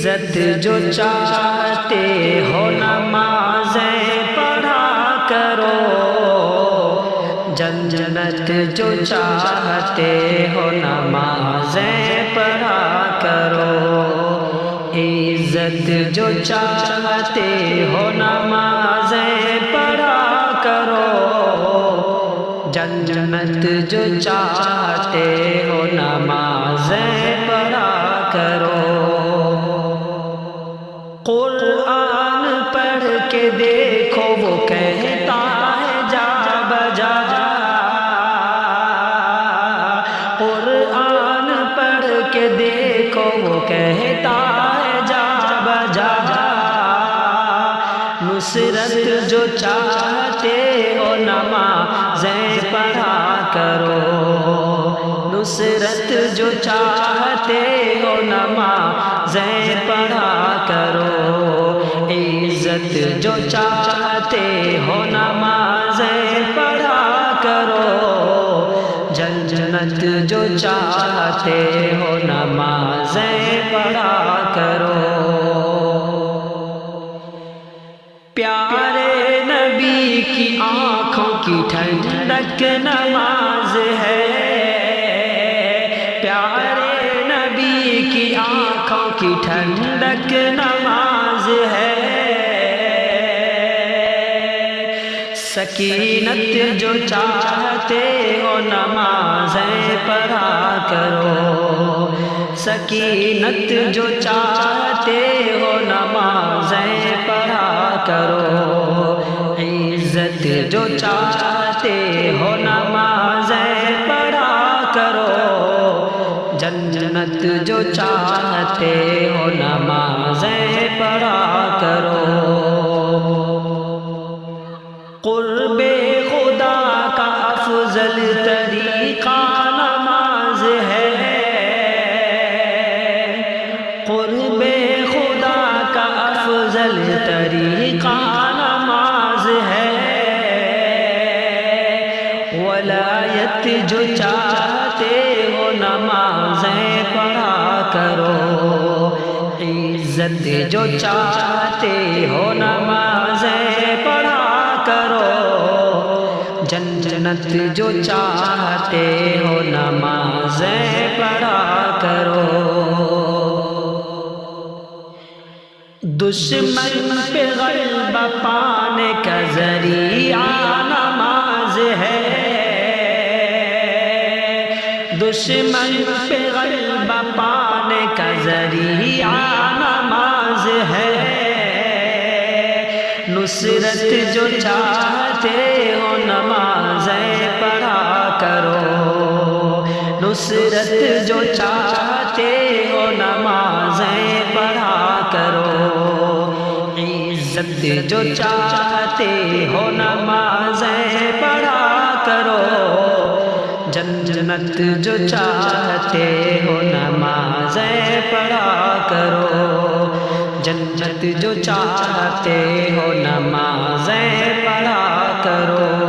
عزت جو چاہتے ہو نمازیں پڑھا کرو، جنت جو چاہتے ہو نمازیں پڑھا کرو، عزت جو چاہتے ہو نمازیں پڑھا کرو، جنت جو چاہتے ہو نمازیں پڑھا کرو۔ قرآن پڑھ کے دیکھو وہ کہتا ہے جا بجا، قرآن پڑھ کے دیکھو وہ کہتا ہے جا بجا، نصرت جو چاہتے ہو نمازیں پڑھا کرو، نصرت جو چاہتے ہو نمازیں پڑھا کرو، عزت جو چاہتے ہو نمازیں پڑھا کرو، جنت جو چاہتے ہو نمازیں پڑھا کرو۔ پیارے نبی کی آنکھوں کی ٹھنڈک نماز ہے، پیارے نبی کی آنکھوں کی ٹھنڈک نماز ہے، سکینت جو چاہتے ہو نمازیں پڑھا کرو، سکینت جو چاہتے ہو نمازیں پڑھا کرو، عزت جو چاہتے ہو نمازیں پڑھا کرو، جنت جو چاہتے ہو نمازیں پڑھا کرو۔ قرب خدا کا افضل طریقہ نماز ہے، قرب خدا کا افضل طریقہ نماز ہے، ولایت جو چاہتے ہو نمازیں پڑھا کرو، عزت جو چاہتے ہو نمازیں پڑھا کرو، جنت جو چاہتے ہو نمازیں پڑھا کرو۔ دشمن پہ غلبہ پانے کا ذریعہ نماز ہے، دشمن پہ غلبہ پانے کا ذریعہ نماز ہے، نصرت جو چاہتے ہو نمازیں پڑھا کرو، نصرت جو چاہتے ہو نمازیں پڑھا کرو، عزت جو چاہتے ہو نمازیں پڑھا کرو، جنت جو چاہتے ہو نمازیں پڑھا کرو، جنت جو چاہتے ہو نمازیں پڑھا کرو۔